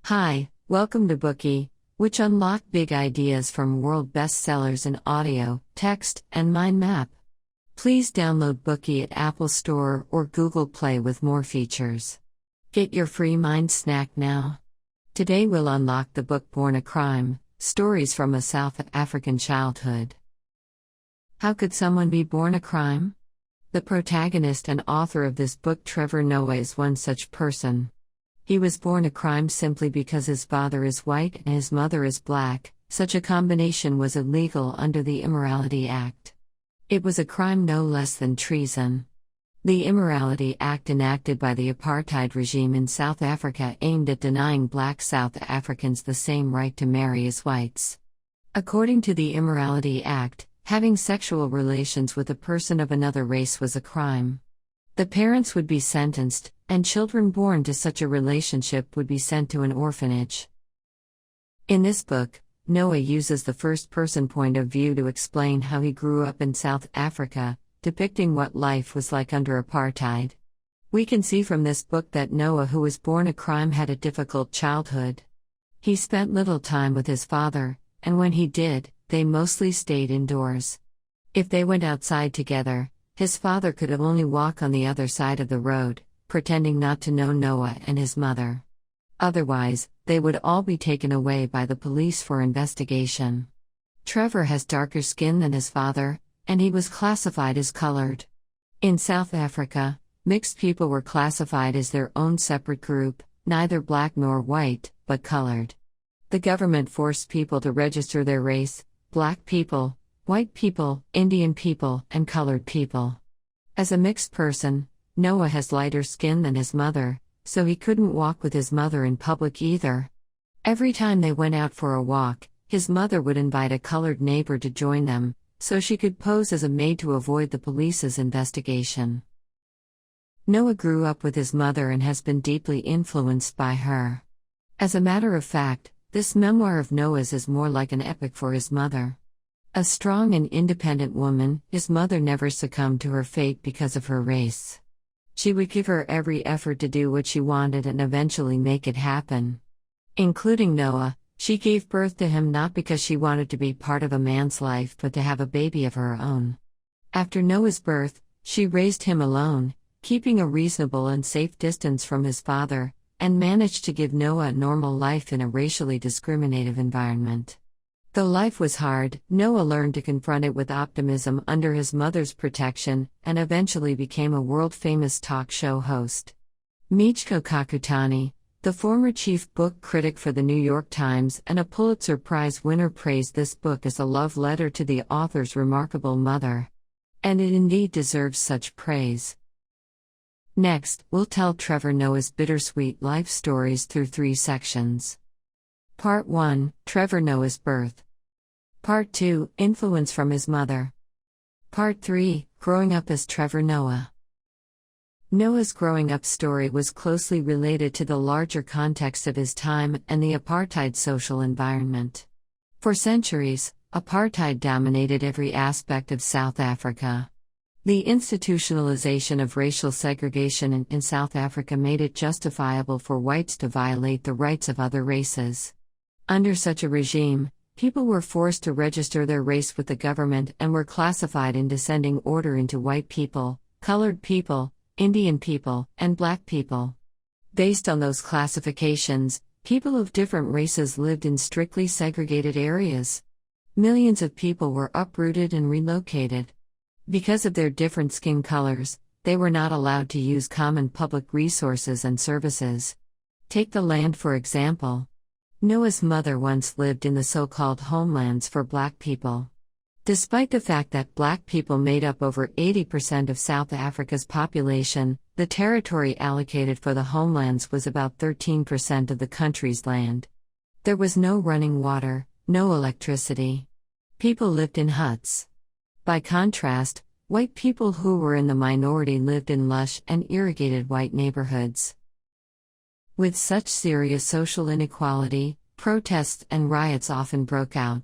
Hi, welcome to Bookie, which unlock big ideas from world bestsellers in audio, text, and mind map. Please download Bookie at Apple Store or Google Play with more features. Get your free mind snack now. Today we'll unlock the book Born a Crime, Stories from a South African Childhood. How could someone be born a crime? The protagonist and author of this book, Trevor Noah, is one such person. He was born a crime simply because his father is white and his mother is black. Such a combination was illegal under the Immorality Act. It was a crime no less than treason. The Immorality Act, enacted by the apartheid regime in South Africa, aimed at denying black South Africans the same right to marry as whites. According to the Immorality Act, having sexual relations with a person of another race was a crime. The parents would be sentenced, and children born to such a relationship would be sent to an orphanage. In this book, Noah uses the first-person point of view to explain how he grew up in South Africa, depicting what life was like under apartheid. We can see from this book that Noah, who was born a crime, had a difficult childhood. He spent little time with his father, and when he did, they mostly stayed indoors. If they went outside together, his father could only walk on the other side of the road, pretending not to know Noah and his mother. Otherwise, they would all be taken away by the police for investigation. Trevor has darker skin than his father, and he was classified as colored. In South Africa, mixed people were classified as their own separate group, neither black nor white, but colored. The government forced people to register their race: black people, white people, Indian people, and colored people. As a mixed person, Noah has lighter skin than his mother, so he couldn't walk with his mother in public either. Every time they went out for a walk, his mother would invite a colored neighbor to join them, so she could pose as a maid to avoid the police's investigation. Noah grew up with his mother and has been deeply influenced by her. As a matter of fact, this memoir of Noah's is more like an epic for his mother. A strong and independent woman, his mother never succumbed to her fate because of her race. She would give her every effort to do what she wanted and eventually make it happen. Including Noah, she gave birth to him not because she wanted to be part of a man's life but to have a baby of her own. After Noah's birth, she raised him alone, keeping a reasonable and safe distance from his father, and managed to give Noah a normal life in a racially discriminative environment. Though life was hard, Noah learned to confront it with optimism under his mother's protection, and eventually became a world-famous talk show host. Michiko Kakutani, the former chief book critic for the New York Times and a Pulitzer Prize winner, praised this book as a love letter to the author's remarkable mother. And it indeed deserves such praise. Next, we'll tell Trevor Noah's bittersweet life stories through 3 sections. Part 1, Trevor Noah's birth. Part 2, influence from his mother. Part 3, growing up as Trevor Noah. Noah's growing up story was closely related to the larger context of his time and the apartheid social environment. For centuries, apartheid dominated every aspect of South Africa. The institutionalization of racial segregation in South Africa made it justifiable for whites to violate the rights of other races. Under such a regime, people were forced to register their race with the government and were classified in descending order into white people, colored people, Indian people, and black people. Based on those classifications, people of different races lived in strictly segregated areas. Millions of people were uprooted and relocated. Because of their different skin colors, they were not allowed to use common public resources and services. Take the land for example. Noah's mother once lived in the so-called homelands for black people. Despite the fact that black people made up over 80% of South Africa's population, the territory allocated for the homelands was about 13% of the country's land. There was no running water, no electricity. People lived in huts. By contrast, white people who were in the minority lived in lush and irrigated white neighborhoods. With such serious social inequality, protests and riots often broke out.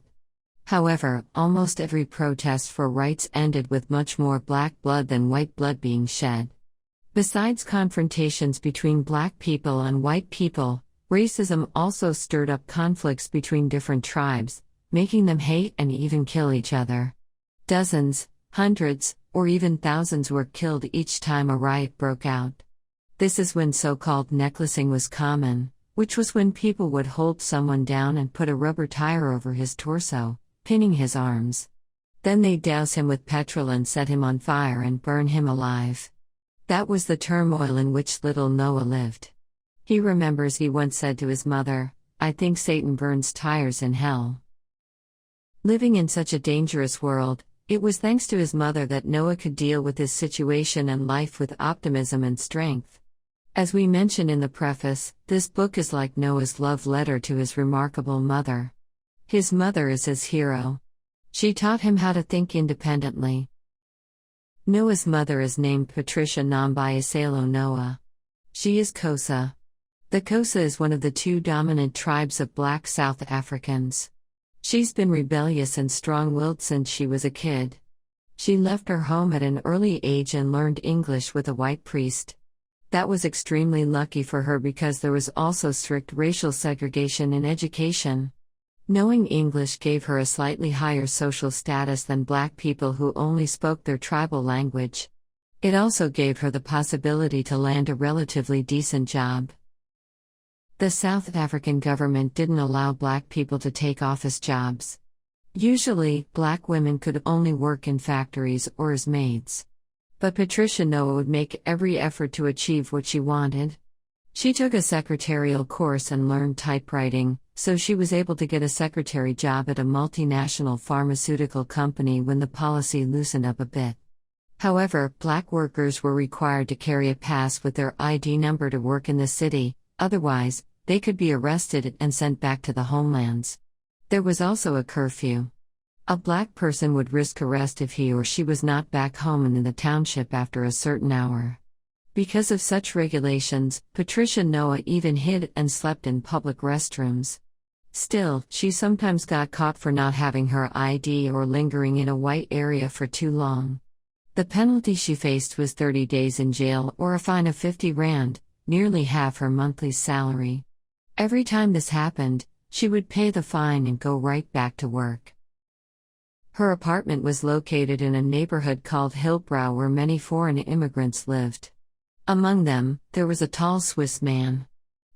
However, almost every protest for rights ended with much more black blood than white blood being shed. Besides confrontations between black people and white people, Racism also stirred up conflicts between different tribes, making them hate and even kill each other. Dozens, hundreds, or even thousands were killed each time a riot broke out. This is when so-called necklacing was common, which was when people would hold someone down and put a rubber tire over his torso, pinning his arms. Then they'd douse him with petrol and set him on fire and burn him alive. That was the turmoil in which little Noah lived. He remembers he once said to his mother, "I think Satan burns tires in hell." Living in such a dangerous world, it was thanks to his mother that Noah could deal with his situation and life with optimism and strength. As we mention in the preface, this book is like Noah's love letter to his remarkable mother. His mother is his hero. She taught him how to think independently. Noah's mother is named Patricia Nambayiselo Noah. She is Xhosa. The Xhosa is one of the two dominant tribes of black South Africans. She's been rebellious and strong-willed since she was a kid. She left her home at an early age and learned English with a white priest. That was extremely lucky for her because there was also strict racial segregation in education. Knowing English gave her a slightly higher social status than black people who only spoke their tribal language. It also gave her the possibility to land a relatively decent job. The South African government didn't allow black people to take office jobs. Usually, black women could only work in factories or as maids. But Patricia Noah would make every effort to achieve what she wanted. She took a secretarial course and learned typewriting, so she was able to get a secretary job at a multinational pharmaceutical company when the policy loosened up a bit. However, black workers were required to carry a pass with their ID number to work in the city, otherwise, they could be arrested and sent back to the homelands. There was also a curfew. A black person would risk arrest if he or she was not back home in the township after a certain hour. Because of such regulations, Patricia Noah even hid and slept in public restrooms. Still, she sometimes got caught for not having her ID or lingering in a white area for too long. The penalty she faced was 30 days in jail or a fine of 50 rand, nearly half her monthly salary. Every time this happened, she would pay the fine and go right back to work. Her apartment was located in a neighborhood called Hillbrow where many foreign immigrants lived. Among them, there was a tall Swiss man.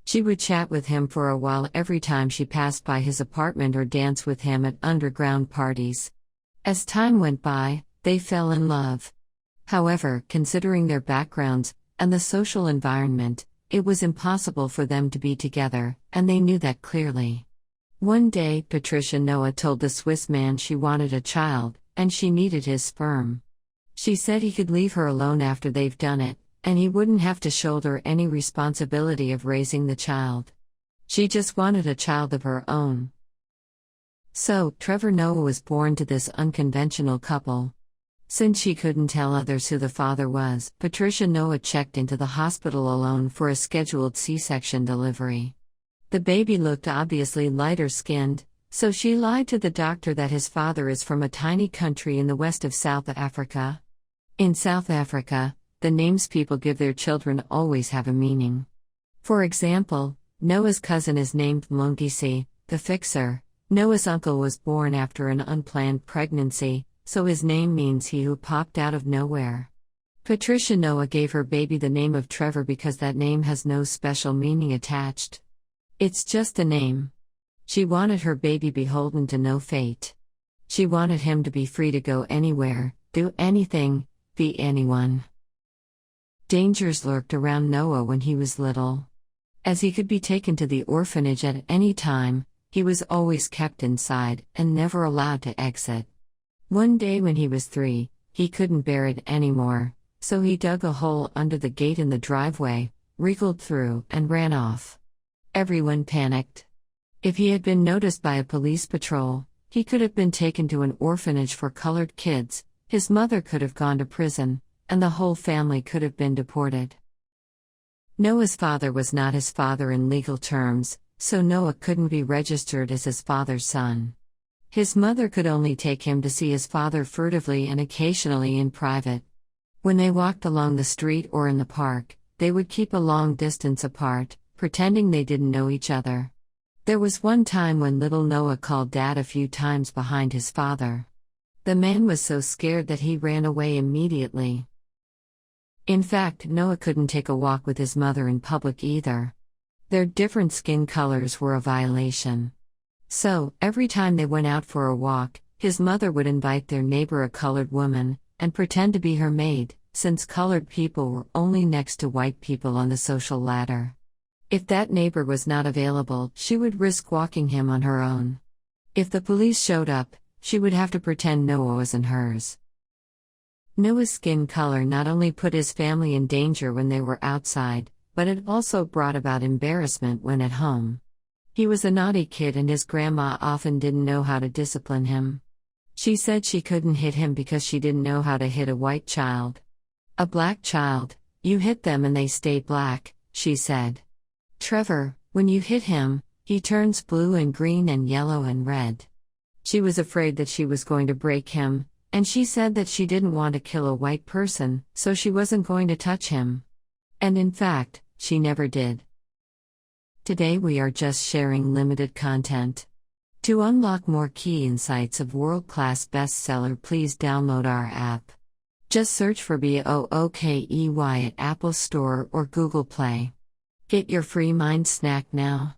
She would chat with him for a while every time she passed by his apartment or dance with him at underground parties. As time went by, they fell in love. However, considering their backgrounds and the social environment, it was impossible for them to be together, and they knew that clearly. One day, Patricia Noah told the Swiss man she wanted a child, and she needed his sperm. She said he could leave her alone after they've done it, and he wouldn't have to shoulder any responsibility of raising the child. She just wanted a child of her own. So, Trevor Noah was born to this unconventional couple. Since she couldn't tell others who the father was, Patricia Noah checked into the hospital alone for a scheduled C-section delivery. The baby looked obviously lighter-skinned, so she lied to the doctor that his father is from a tiny country in the west of South Africa. In South Africa, the names people give their children always have a meaning. For example, Noah's cousin is named Mlungisi, the fixer. Noah's uncle was born after an unplanned pregnancy, so his name means he who popped out of nowhere. Patricia Noah gave her baby the name of Trevor because that name has no special meaning attached. It's just a name. She wanted her baby beholden to no fate. She wanted him to be free to go anywhere, do anything, be anyone. Dangers lurked around Noah when he was little. As he could be taken to the orphanage at any time, he was always kept inside and never allowed to exit. One day when he was 3, he couldn't bear it anymore, so he dug a hole under the gate in the driveway, wriggled through, and ran off. Everyone panicked. If he had been noticed by a police patrol, he could have been taken to an orphanage for colored kids, his mother could have gone to prison, and the whole family could have been deported. Noah's father was not his father in legal terms, so Noah couldn't be registered as his father's son. His mother could only take him to see his father furtively and occasionally in private. When they walked along the street or in the park, they would keep a long distance apart, pretending they didn't know each other. There was one time when little Noah called Dad a few times behind his father. The man was so scared that he ran away immediately. In fact, Noah couldn't take a walk with his mother in public either. Their different skin colors were a violation. So, every time they went out for a walk, his mother would invite their neighbor, a colored woman, and pretend to be her maid, since colored people were only next to white people on the social ladder. If that neighbor was not available, she would risk walking him on her own. If the police showed up, she would have to pretend Noah wasn't hers. Noah's skin color not only put his family in danger when they were outside, but it also brought about embarrassment when at home. He was a naughty kid and his grandma often didn't know how to discipline him. She said she couldn't hit him because she didn't know how to hit a white child. A black child, you hit them and they stay black, she said. Trevor, when you hit him, he turns blue and green and yellow and red. She was afraid that she was going to break him, and she said that she didn't want to kill a white person, so she wasn't going to touch him. And in fact, she never did. Today we are just sharing limited content. To unlock more key insights of world-class bestseller, please download our app. Just search for BOOKEY at Apple Store or Google Play. Get your free mind snack now.